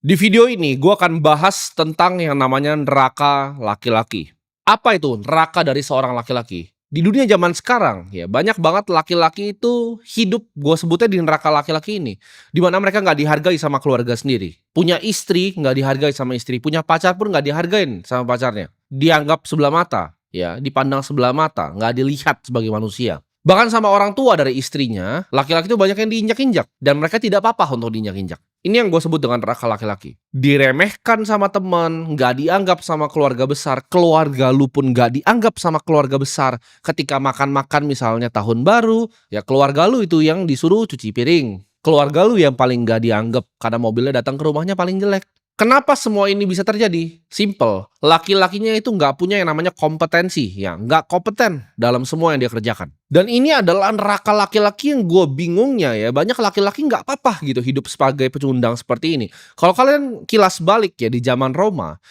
Di video ini gue akan bahas tentang yang namanya neraka laki-laki. Apa itu neraka dari seorang laki-laki? Di dunia zaman sekarang ya banyak banget laki-laki itu hidup gue sebutnya di neraka laki-laki ini. Di mana mereka nggak dihargai sama keluarga sendiri. Punya istri nggak dihargai sama istri. Punya pacar pun nggak dihargain sama pacarnya. Dianggap sebelah mata, ya dipandang sebelah mata, nggak dilihat sebagai manusia. Bahkan sama orang tua dari istrinya, laki-laki itu banyak yang diinjak-injak. Dan mereka tidak apa-apa untuk diinjak-injak. Ini yang gue sebut dengan neraka laki-laki. Diremehkan sama teman, nggak dianggap sama keluarga besar. Keluarga lu pun nggak dianggap sama keluarga besar. Ketika makan-makan misalnya tahun baru, ya keluarga lu itu yang disuruh cuci piring. Keluarga lu yang paling nggak dianggap karena mobilnya datang ke rumahnya paling jelek. Kenapa semua ini bisa terjadi? Simple, laki-lakinya itu nggak punya yang namanya kompetensi, ya nggak kompeten dalam semua yang dia kerjakan. Dan ini adalah neraka laki-laki yang gue bingungnya ya, banyak laki-laki nggak apa-apa gitu hidup sebagai pecundang seperti ini. Kalau kalian kilas balik ya di zaman Roma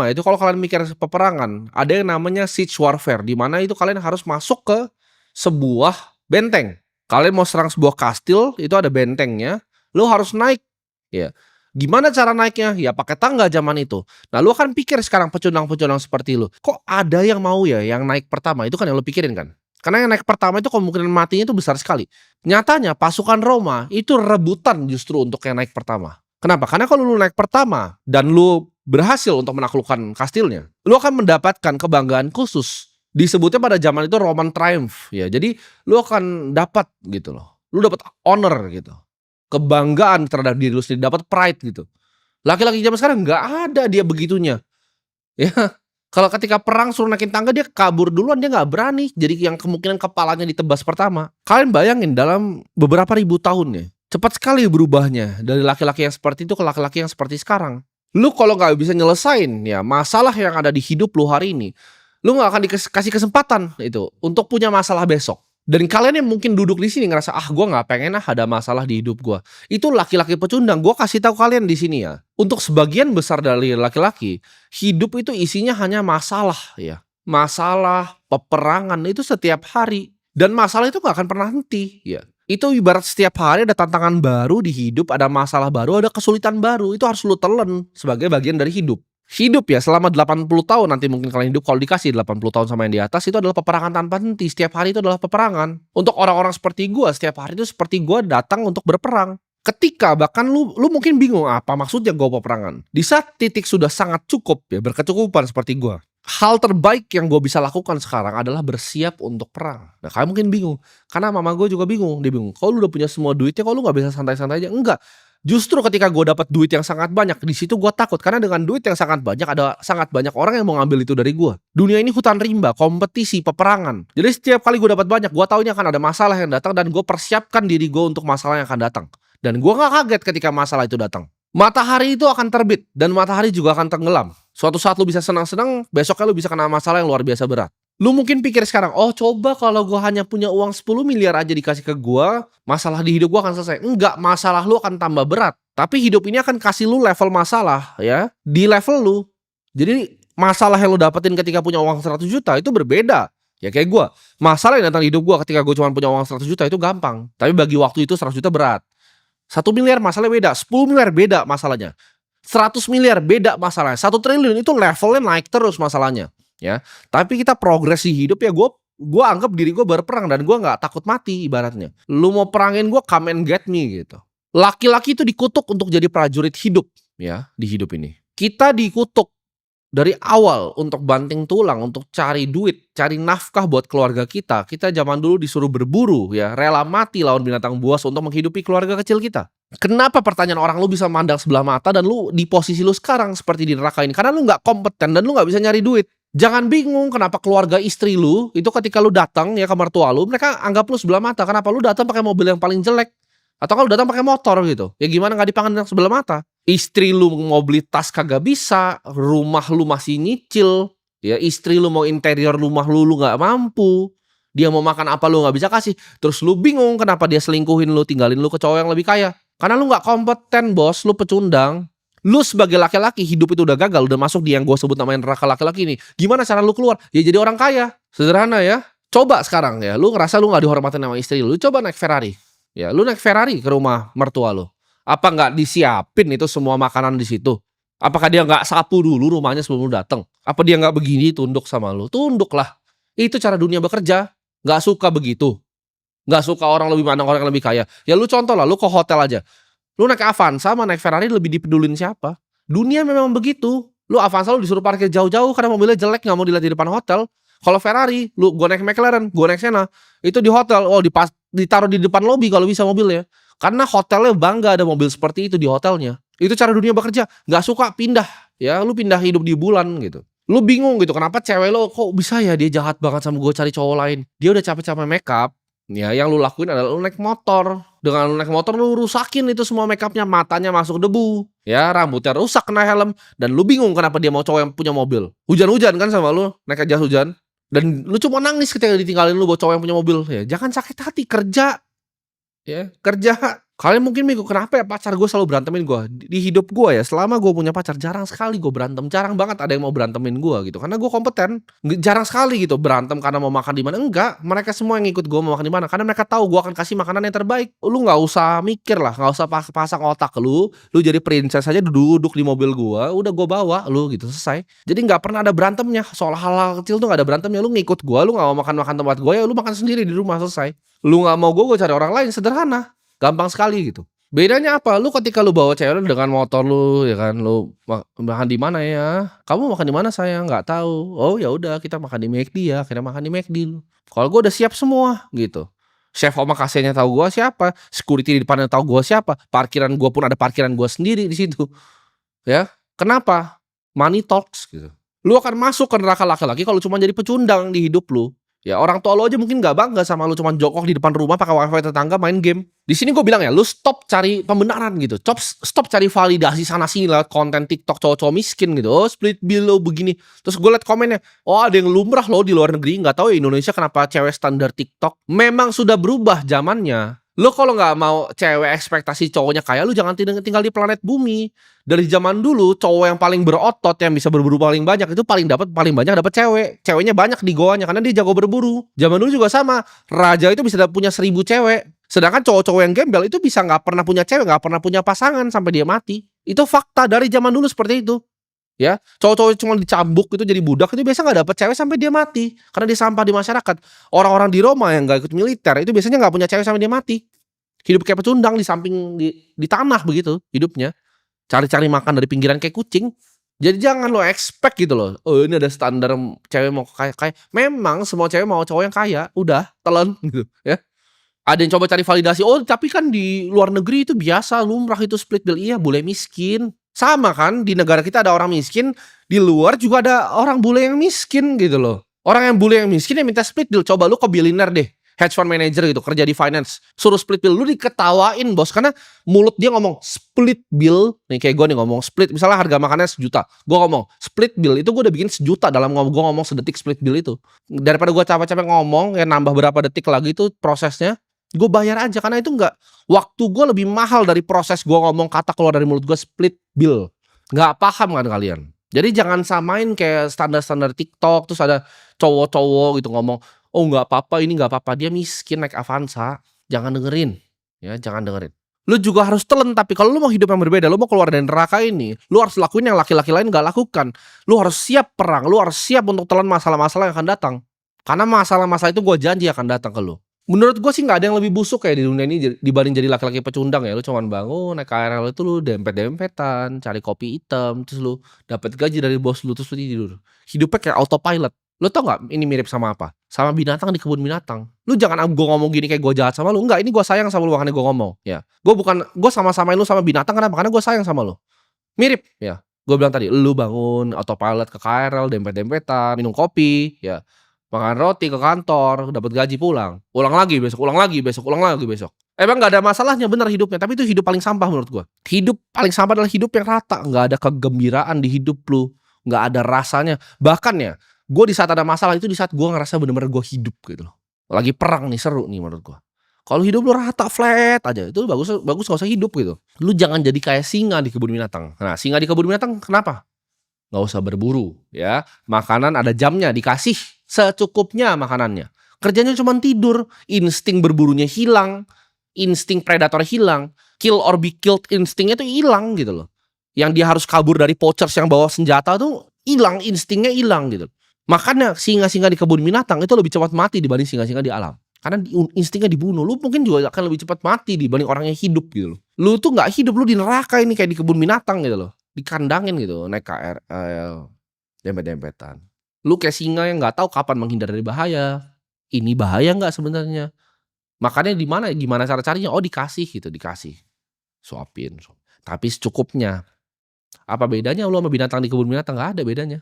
itu kalau kalian mikir peperangan, ada yang namanya siege warfare, di mana itu kalian harus masuk ke sebuah benteng. Kalian mau serang sebuah kastil, itu ada bentengnya, lo harus naik, ya. Gimana cara naiknya? Ya pakai tangga zaman itu. Nah lu akan pikir sekarang pecundang-pecundang seperti lu, kok ada yang mau ya yang naik pertama? Itu kan yang lu pikirin kan? Karena yang naik pertama itu kemungkinan matinya itu besar sekali. Nyatanya pasukan Roma itu rebutan justru untuk yang naik pertama. Kenapa? Karena kalau lu naik pertama dan lu berhasil untuk menaklukkan kastilnya, lu akan mendapatkan kebanggaan khusus. Disebutnya pada zaman itu Roman Triumph ya. Jadi lu akan dapat gitu loh. Lu dapat honor gitu, kebanggaan terhadap diri lu sendiri, dapat pride gitu. Laki-laki zaman sekarang nggak ada dia begitunya. Ya, kalau ketika perang suruh naikin tangga dia kabur duluan, dia nggak berani. Jadi yang kemungkinan kepalanya ditebas pertama. Kalian bayangin dalam beberapa ribu tahun ya, cepat sekali berubahnya dari laki-laki yang seperti itu ke laki-laki yang seperti sekarang. Lu kalau nggak bisa nyelesain ya masalah yang ada di hidup lu hari ini, lu nggak akan dikasih kesempatan itu untuk punya masalah besok. Dan kalian yang mungkin duduk di sini ngerasa gue nggak pengen ada masalah di hidup gue. Itu laki-laki pecundang. Gue kasih tahu kalian di sini ya. Untuk sebagian besar dari laki-laki, hidup itu isinya hanya masalah ya. Masalah, peperangan itu setiap hari. Dan masalah itu nggak akan pernah henti ya. Itu ibarat setiap hari ada tantangan baru di hidup, ada masalah baru, ada kesulitan baru. Itu harus lu telan sebagai bagian dari hidup. Hidup ya selama 80 tahun nanti mungkin kalian hidup, kalau dikasih 80 tahun sama yang di atas, itu adalah peperangan tanpa henti. Setiap hari itu adalah peperangan. Untuk orang-orang seperti gua, setiap hari itu seperti gua datang untuk berperang. Ketika bahkan lu mungkin bingung apa maksudnya gua peperangan. Di saat titik sudah sangat cukup ya, berkecukupan seperti gua, hal terbaik yang gue bisa lakukan sekarang adalah bersiap untuk perang. Nah kalian mungkin bingung, karena mama gue juga bingung. Dia bingung, kalau lu udah punya semua duitnya, kalau lu nggak bisa santai-santai aja? Enggak. Justru ketika gue dapat duit yang sangat banyak, di situ gue takut karena dengan duit yang sangat banyak ada sangat banyak orang yang mau ngambil itu dari gue. Dunia ini hutan rimba, kompetisi, peperangan. Jadi setiap kali gue dapat banyak, gue tahu ini akan ada masalah yang datang dan gue persiapkan diri gue untuk masalah yang akan datang. Dan gue nggak kaget ketika masalah itu datang. Matahari itu akan terbit dan matahari juga akan tenggelam. Suatu saat lu bisa senang-senang, besoknya lu bisa kena masalah yang luar biasa berat. Lu mungkin pikir sekarang, oh coba kalau gue hanya punya uang 10 miliar aja dikasih ke gue, masalah di hidup gue akan selesai. Enggak, masalah lu akan tambah berat. Tapi hidup ini akan kasih lu level masalah ya, di level lu. Jadi masalah yang lu dapetin ketika punya uang 100 juta itu berbeda. Ya kayak gue, masalah yang datang di hidup gue ketika gue cuma punya uang 100 juta itu gampang. Tapi bagi waktu itu 100 juta berat. 1 miliar masalahnya beda, 10 miliar beda masalahnya. 100 miliar beda masalahnya. 1 triliun itu levelnya naik terus masalahnya. Ya, tapi kita progres di hidup ya, gue anggap diri gue berperang dan gue nggak takut mati ibaratnya. Lu mau perangin gue, come and get me gitu. Laki-laki itu dikutuk untuk jadi prajurit hidup ya di hidup ini. Kita dikutuk dari awal untuk banting tulang, untuk cari duit, cari nafkah buat keluarga kita. Kita zaman dulu disuruh berburu ya, rela mati lawan binatang buas untuk menghidupi keluarga kecil kita. Kenapa pertanyaan orang lu bisa mandang sebelah mata dan lu di posisi lu sekarang seperti di neraka ini? Karena lu nggak kompeten dan lu nggak bisa nyari duit. Jangan bingung kenapa keluarga istri lu itu ketika lu datang ya ke mertua lu, mereka anggap lu sebelah mata. Kenapa lu datang pakai mobil yang paling jelek? Atau kalau datang pakai motor gitu. Ya gimana nggak dipandang sebelah mata? Istri lu mau beli tas kagak bisa, rumah lu masih nyicil, ya istri lu mau interior rumah lu nggak mampu. Dia mau makan apa lu nggak bisa kasih. Terus lu bingung kenapa dia selingkuhin lu, tinggalin lu ke cowok yang lebih kaya. Karena lu nggak kompeten bos, lu pecundang. Lu sebagai laki-laki hidup itu udah gagal, udah masuk di yang gue sebut namanya neraka laki-laki ini. Gimana cara lu keluar? Ya jadi orang kaya. Sederhana ya. Coba sekarang ya, lu ngerasa lu gak dihormatin sama istri lu, coba naik Ferrari. Ya, lu naik Ferrari ke rumah mertua lu. Apa nggak disiapin itu semua makanan di situ? Apakah dia nggak sapu dulu rumahnya sebelum lu dateng? Apa dia nggak begini tunduk sama lu? Tunduklah. Itu cara dunia bekerja. Nggak suka begitu. Nggak suka orang lebih mandang orang yang lebih kaya. Ya lu contoh lah, lu ke hotel aja. Lu naik Avanza sama naik Ferrari lebih dipedulin siapa? Dunia memang begitu. Lu Avanza lu disuruh parkir jauh-jauh karena mobilnya jelek nggak mau dilihat di depan hotel. Kalau Ferrari, gua naik McLaren, gua naik Senna, itu di hotel, ditaruh di depan lobi kalau bisa mobilnya. Karena hotelnya bangga ada mobil seperti itu di hotelnya. Itu cara dunia bekerja. Nggak suka pindah, ya lu pindah hidup di bulan gitu. Lu bingung gitu kenapa cewek lo kok bisa ya dia jahat banget sama gue cari cowok lain. Dia udah capek-capek make up. Ya yang lu lakuin adalah lu naik motor. Dengan lu naik motor lu rusakin itu semua make upnya, matanya masuk debu. Ya rambutnya rusak kena helm. Dan lu bingung kenapa dia mau cowok yang punya mobil. Hujan-hujan kan sama lu, naik jas hujan. Dan lu cuma nangis ketika ditinggalin lu buat cowok yang punya mobil. Ya jangan sakit hati, kerja. Ya, kerja. Kalian mungkin bingung kenapa ya pacar gue selalu berantemin gue. Di hidup gue ya, selama gue punya pacar jarang sekali gue berantem. Jarang banget ada yang mau berantemin gue gitu. Karena gue kompeten. Jarang sekali gitu berantem karena mau makan di mana. Enggak, mereka semua yang ikut gue mau makan di mana. Karena mereka tahu gue akan kasih makanan yang terbaik. Lu nggak usah mikir lah, nggak usah pasang otak lu. Lu jadi princess aja duduk di mobil gue. Udah gue bawa lu gitu, selesai. Jadi nggak pernah ada berantemnya. Soal hal-hal kecil tuh nggak ada berantemnya. Lu ngikut gue, lu nggak mau makan tempat gue ya lu makan sendiri di rumah, selesai. Lu nggak mau gue cari orang lain, sederhana. Gampang sekali gitu. Bedanya apa? Lu ketika lu bawa cewek lu dengan motor lu ya kan, lu makan di mana ya? Kamu makan di mana sayang? Nggak tahu. Oh ya udah kita makan di McD ya. Akhirnya makan di McD lu. Kalau gua udah siap semua gitu. Chef omakase-nya tahu gua siapa, security di depannya tahu gua siapa, parkiran gua pun ada parkiran gua sendiri di situ. Ya. Kenapa? Money talks gitu. Lu akan masuk ke neraka laki-laki kalau cuma jadi pecundang di hidup lu. Ya orang tua lu aja mungkin nggak bangga sama lu cuma jongkok di depan rumah pakai wifi tetangga main game. Di sini gue bilang ya, lu stop cari pembenaran gitu. Stop cari validasi sana sini lewat konten TikTok cowok-cowok miskin gitu. Oh split bill lo begini. Terus gue liat komennya, oh ada yang lumrah lo di luar negeri. Nggak tahu ya Indonesia kenapa cewek standar TikTok. Memang sudah berubah zamannya. Lo kalau nggak mau cewek ekspektasi cowoknya kaya, lu jangan tinggal di planet bumi. Dari zaman dulu cowok yang paling berotot yang bisa berburu paling banyak itu paling banyak dapat cewek. Ceweknya banyak di goanya karena dia jago berburu. Zaman dulu juga sama. Raja itu bisa punya 1000 cewek. Sedangkan cowok-cowok yang gembel itu bisa nggak pernah punya cewek, nggak pernah punya pasangan sampai dia mati. Itu fakta dari zaman dulu seperti itu. Ya, cowok-cowok cuma dicambuk itu jadi budak itu biasa nggak dapet cewek sampai dia mati karena dia sampah di masyarakat. Orang-orang di Roma yang nggak ikut militer itu biasanya nggak punya cewek sampai dia mati. Hidup kayak pecundang di samping di tanah begitu hidupnya. Cari-cari makan dari pinggiran kayak kucing. Jadi jangan lo expect gitu loh. Oh ini ada standar cewek mau kaya. Memang semua cewek mau cowok yang kaya. Udah telan gitu ya. Ada yang coba cari validasi. Oh tapi kan di luar negeri itu biasa lumrah itu split bill. Iya bule miskin. Sama kan di negara kita ada orang miskin. Di luar juga ada orang bule yang miskin gitu loh. Orang yang bule yang miskin yang minta split bill. Coba lu ke billionaire deh. Hedge fund manager gitu kerja di finance suruh split bill lu diketawain bos karena mulut dia ngomong split bill nih kayak gue nih ngomong split misalnya harga makannya 1 juta gue ngomong split bill itu gue udah bikin 1 juta dalam gue ngomong sedetik split bill itu daripada gue capek-capek ngomong ya nambah berapa detik lagi itu prosesnya gue bayar aja karena itu enggak waktu gue lebih mahal dari proses gue ngomong kata keluar dari mulut gue split bill nggak paham kan kalian jadi jangan samain kayak standar-standar TikTok terus ada cowok-cowok gitu ngomong oh nggak apa-apa ini nggak apa-apa dia miskin naik Avanza jangan dengerin ya jangan dengerin lu juga harus telan tapi kalau lu mau hidup yang berbeda lu mau keluar dari neraka ini lu harus lakuin yang laki-laki lain nggak lakukan lu harus siap perang lu harus siap untuk telan masalah-masalah yang akan datang karena masalah-masalah itu gue janji akan datang ke lu menurut gue sih nggak ada yang lebih busuk kayak di dunia ini dibanding jadi laki-laki pecundang ya lu cuman bangun naik KRL itu lu dempet-dempetan cari kopi hitam terus lu dapat gaji dari bos lu terus lu tidur hidupnya kayak autopilot. Lu tau gak ini mirip sama apa? Sama binatang di kebun binatang. Lu jangan gue ngomong gini kayak gue jahat sama lu. Enggak, ini gue sayang sama lu makanya gue ngomong. Ya, gue sama-samain lu sama binatang kenapa? Karena gue sayang sama lu. Mirip, ya. Gue bilang tadi, lu bangun autopilot ke KRL, dempet-dempetan, minum kopi, ya. Makan roti ke kantor, dapat gaji pulang. Ulang lagi besok, ulang lagi besok, ulang lagi besok. Emang gak ada masalahnya bener hidupnya, tapi itu hidup paling sampah menurut gue. Hidup paling sampah adalah hidup yang rata, gak ada kegembiraan di hidup lu, gak ada rasanya. Bahkan ya, gue di saat ada masalah itu di saat gue ngerasa bener-bener gue hidup gitu loh. Lagi perang nih seru nih menurut gue. Kalau hidup lu rata flat aja itu bagus gak usah hidup gitu. Lu jangan jadi kayak singa di kebun binatang. Nah singa di kebun binatang kenapa? Gak usah berburu ya. Makanan ada jamnya dikasih secukupnya makanannya. Kerjanya cuma tidur. Insting berburunya hilang. Insting predator hilang. kill or be killed instingnya tuh hilang gitu loh. Yang dia harus kabur dari poachers yang bawa senjata tuh hilang, instingnya hilang gitu. Makanya singa-singa di kebun binatang itu lebih cepat mati dibanding singa-singa di alam. Karena instingnya dibunuh. Lu mungkin juga akan lebih cepat mati dibanding orang yang hidup gitu loh. Lu tuh nggak hidup, lu di neraka ini kayak di kebun binatang gitu loh. Dikandangin gitu, naik KRL, dempet-dempetan. Lu kayak singa yang nggak tahu kapan menghindar dari bahaya. Ini bahaya nggak sebenarnya? Makanya gimana cara carinya? Oh, dikasih gitu, dikasih. Suapin. Tapi secukupnya. Apa bedanya lu sama binatang di kebun binatang? Nggak ada bedanya.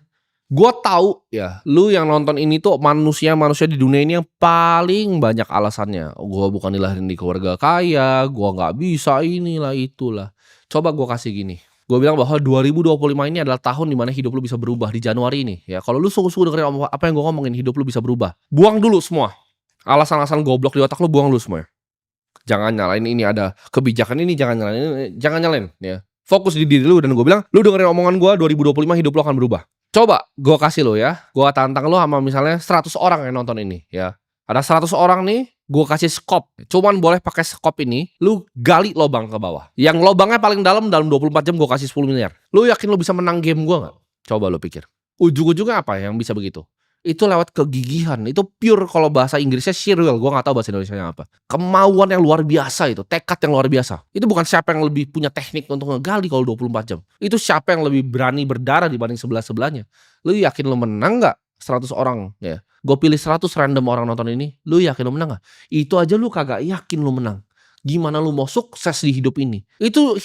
Gua tahu ya, lu yang nonton ini tuh manusia di dunia ini yang paling banyak alasannya. Gua bukan dilahirin di keluarga kaya, gua nggak bisa inilah itulah. Coba gua kasih gini. Gua bilang bahwa 2025 ini adalah tahun dimana hidup lu bisa berubah di Januari ini. Ya, kalau lu sungguh-sungguh dengerin apa yang gua ngomongin, hidup lu bisa berubah. Buang dulu semua. Alasan-alasan goblok di otak lu, buang dulu semua. Jangan nyalain ini ada kebijakan ini, jangan nyalain ya. Fokus di diri lu, dan gue bilang, lu dengerin omongan gue, 2025 hidup lu akan berubah. Coba gue kasih lo ya, gue tantang lo sama misalnya 100 orang yang nonton ini ya. Ada 100 orang nih, gue kasih skop. Cuman boleh pakai skop ini, lu gali lobang ke bawah. Yang lobangnya paling dalam 24 jam gue kasih 10 miliar. Lu yakin lu bisa menang game gue gak? Coba lu pikir. Ujung-ujungnya apa yang bisa begitu? Itu lewat kegigihan. Itu pure, kalau bahasa Inggrisnya sheer will. Gue gak tahu bahasa Indonesianya apa. Kemauan yang luar biasa itu. Tekad yang luar biasa. Itu bukan siapa yang lebih punya teknik untuk ngegali kalau 24 jam. Itu siapa yang lebih berani berdarah dibanding sebelah-sebelahnya. Lu yakin lu menang gak? 100 orang ya. Gue pilih 100 random orang nonton ini. Lu yakin lu menang gak? Itu aja lu kagak yakin lu menang. Gimana lu mau sukses di hidup ini? Itu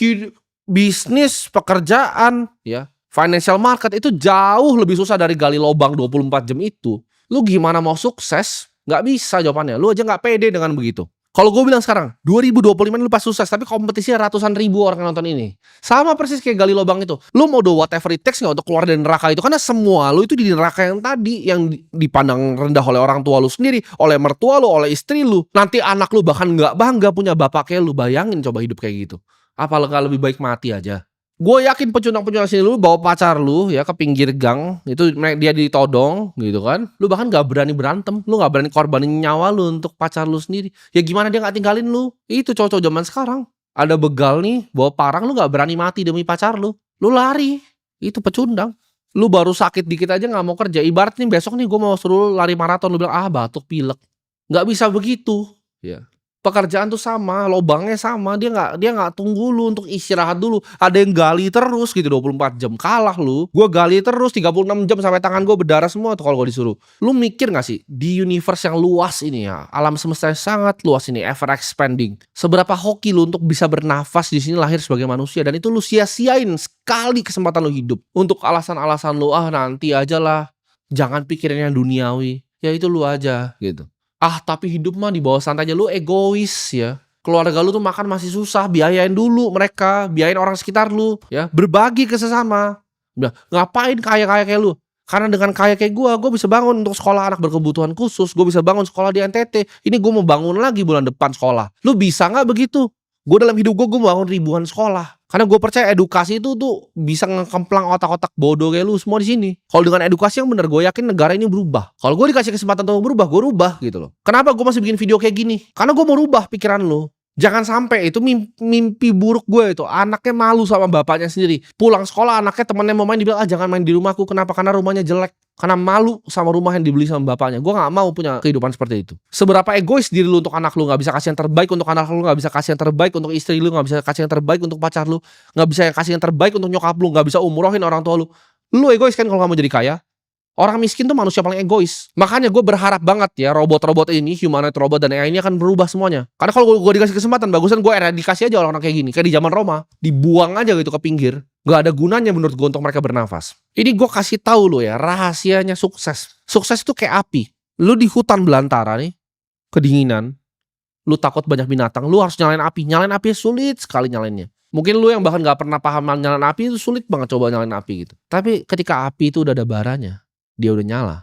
bisnis, pekerjaan ya. Financial market itu jauh lebih susah dari gali lobang 24 jam itu. Lu gimana mau sukses? Nggak bisa jawabannya. Lu aja nggak pede dengan begitu. Kalau gue bilang sekarang, 2025 lu pas sukses, tapi kompetisinya ratusan ribu orang yang nonton ini. Sama persis kayak gali lobang itu. Lu mau do whatever it takes nggak untuk keluar dari neraka itu? Karena semua lu itu di neraka yang tadi, yang dipandang rendah oleh orang tua lu sendiri, oleh mertua lu, oleh istri lu. Nanti anak lu bahkan nggak bangga punya bapak kayak lu. Bayangin coba hidup kayak gitu. Apa lebih baik mati aja? Gue yakin pecundang-pecundang sini lu bawa pacar lu ya ke pinggir gang, itu dia ditodong gitu kan. Lu bahkan gak berani berantem, lu gak berani korbanin nyawa lu untuk pacar lu sendiri. Ya gimana dia gak tinggalin lu? Itu cowok-cowok zaman sekarang. Ada begal nih, bawa parang, lu gak berani mati demi pacar lu. Lu lari. Itu pecundang. Lu baru sakit dikit aja gak mau kerja. Ibarat nih besok nih gue mau suruh lari maraton, lu bilang batuk pilek. Gak bisa begitu ya. Pekerjaan tuh sama, lobangnya sama, dia nggak tunggu lu untuk istirahat dulu. Ada yang gali terus gitu 24 jam, kalah lu. Gue gali terus 36 jam sampai tangan gue berdarah semua tuh kalau gue disuruh. Lu mikir nggak sih di universe yang luas ini ya, alam semesta yang sangat luas ini, ever expanding. Seberapa hoki lu untuk bisa bernafas di sini, lahir sebagai manusia, dan itu lu sia-siain sekali kesempatan lu hidup untuk alasan-alasan lu, nanti aja lah, jangan pikirin yang duniawi. Ya itu lu aja gitu. Tapi hidup mah di bawah santai aja, lu egois ya. Keluarga lu tuh makan masih susah, biayain dulu mereka, biayain orang sekitar lu ya. Berbagi ke sesama. Udah, ngapain kaya-kaya kayak lu? Karena dengan kaya kayak gue bisa bangun untuk sekolah anak berkebutuhan khusus, gue bisa bangun sekolah di NTT. Ini gue mau bangun lagi bulan depan sekolah. Lu bisa nggak begitu? Gue dalam hidup gue mau bangun ribuan sekolah. Karena gue percaya edukasi itu tuh bisa ngekemplang otak-otak bodoh kayak lu semua di sini. Kalau dengan edukasi yang benar, gue yakin negara ini berubah. Kalau gue dikasih kesempatan untuk berubah, gue rubah gitu loh. Kenapa gue masih bikin video kayak gini? Karena gue mau rubah pikiran lu. Jangan sampai itu mimpi buruk gue itu. Anaknya malu sama bapaknya sendiri. Pulang sekolah anaknya temennya mau main, dibilang jangan main di rumahku. Kenapa? Karena rumahnya jelek. Karena malu sama rumah yang dibeli sama bapaknya. Gue gak mau punya kehidupan seperti itu. Seberapa egois diri lu untuk anak lu. Gak bisa kasih yang terbaik untuk anak lu. Gak bisa kasih yang terbaik untuk istri lu. Gak bisa kasih yang terbaik untuk pacar lu. Gak bisa kasih yang terbaik untuk nyokap lu. Gak bisa umrohin orang tua lu. Lu egois kan kalau gak mau jadi kaya? Orang miskin tuh manusia paling egois. Makanya gue berharap banget ya robot-robot ini, humanoid robot dan AI ini akan berubah semuanya. Karena kalau gue dikasih kesempatan, bagusan gue eradikasi aja orang-orang kayak gini. Kayak di zaman Roma, dibuang aja gitu ke pinggir. Gak ada gunanya menurut gue untuk mereka bernafas. Ini gue kasih tahu lo ya, rahasianya sukses. Sukses itu kayak api. Lu di hutan belantara nih, kedinginan. Lu takut banyak binatang, lu harus nyalain api. Nyalain api sulit sekali nyalainnya. Mungkin lu yang bahkan gak pernah paham nyalain api itu sulit banget coba nyalain api gitu. Tapi ketika api itu udah ada baranya, dia udah nyala,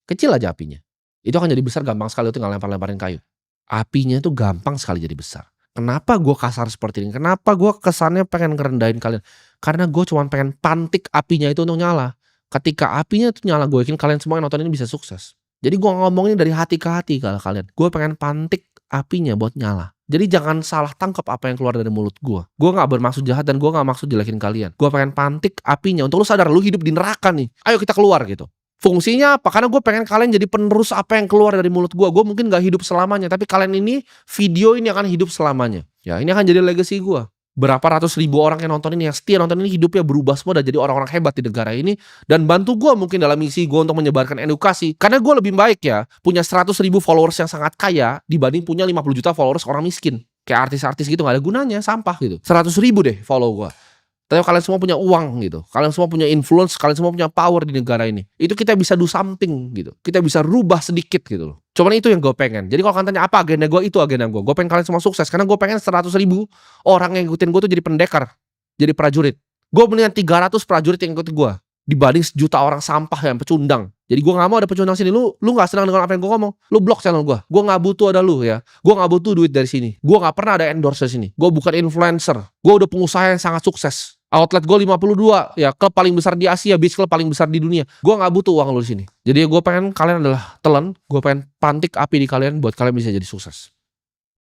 kecil aja apinya, itu akan jadi besar gampang sekali, tinggal lempar-lemparin kayu. Apinya itu gampang sekali jadi besar. Kenapa gue kasar seperti ini? Kenapa gue kesannya pengen ngerendahin kalian? Karena gue cuma pengen pantik apinya itu untuk nyala. Ketika apinya itu nyala, gue yakin kalian semua yang nonton ini bisa sukses. Jadi gue ngomongin dari hati ke hati kalau kalian. Gue pengen pantik apinya buat nyala. Jadi jangan salah tangkap apa yang keluar dari mulut gue. Gue gak bermaksud jahat dan gue gak maksud jelekin kalian. Gue pengen pantik apinya untuk lu sadar lu hidup di neraka nih. Ayo kita keluar gitu. Fungsinya apa? Karena gue pengen kalian jadi penerus apa yang keluar dari mulut gue. Gue mungkin gak hidup selamanya, tapi kalian ini, video ini akan hidup selamanya. Ya, ini akan jadi legacy gue. Berapa ratus ribu orang yang nonton ini, yang setia nonton ini, hidupnya berubah semua dan jadi orang-orang hebat di negara ini. Dan bantu gue mungkin dalam misi gue untuk menyebarkan edukasi. Karena gue lebih baik ya punya 100 ribu followers yang sangat kaya dibanding punya 50 juta followers orang miskin. Kayak artis-artis gitu, gak ada gunanya, sampah gitu. 100 ribu deh follow gue. Tapi kalian semua punya uang gitu, kalian semua punya influence, kalian semua punya power di negara ini. Itu kita bisa do something gitu, kita bisa rubah sedikit gitu loh. Cuman itu yang gue pengen. Jadi kalau kalian tanya apa agenda gue, itu agenda gue. Gue pengen kalian semua sukses, karena gue pengen 100 ribu orang yang ngikutin gue tuh jadi pendekar, jadi prajurit. Gue mendingan 300 prajurit yang ngikutin gue dibanding sejuta orang sampah yang pecundang. Jadi gue gak mau ada pecundang sini. Lu gak senang dengan apa yang gue ngomong, lu blok channel gue. Gue gak butuh ada lu ya. Gue gak butuh duit dari sini. Gue gak pernah ada endorse dari sini. Gue bukan influencer. Gue udah pengusaha yang sangat sukses. Outlet gue 52 ya, klub paling besar di Asia, beach club paling besar di dunia. Gue gak butuh uang lu di sini. Jadi gue pengen kalian adalah telan. Gue pengen pantik api di kalian buat kalian bisa jadi sukses.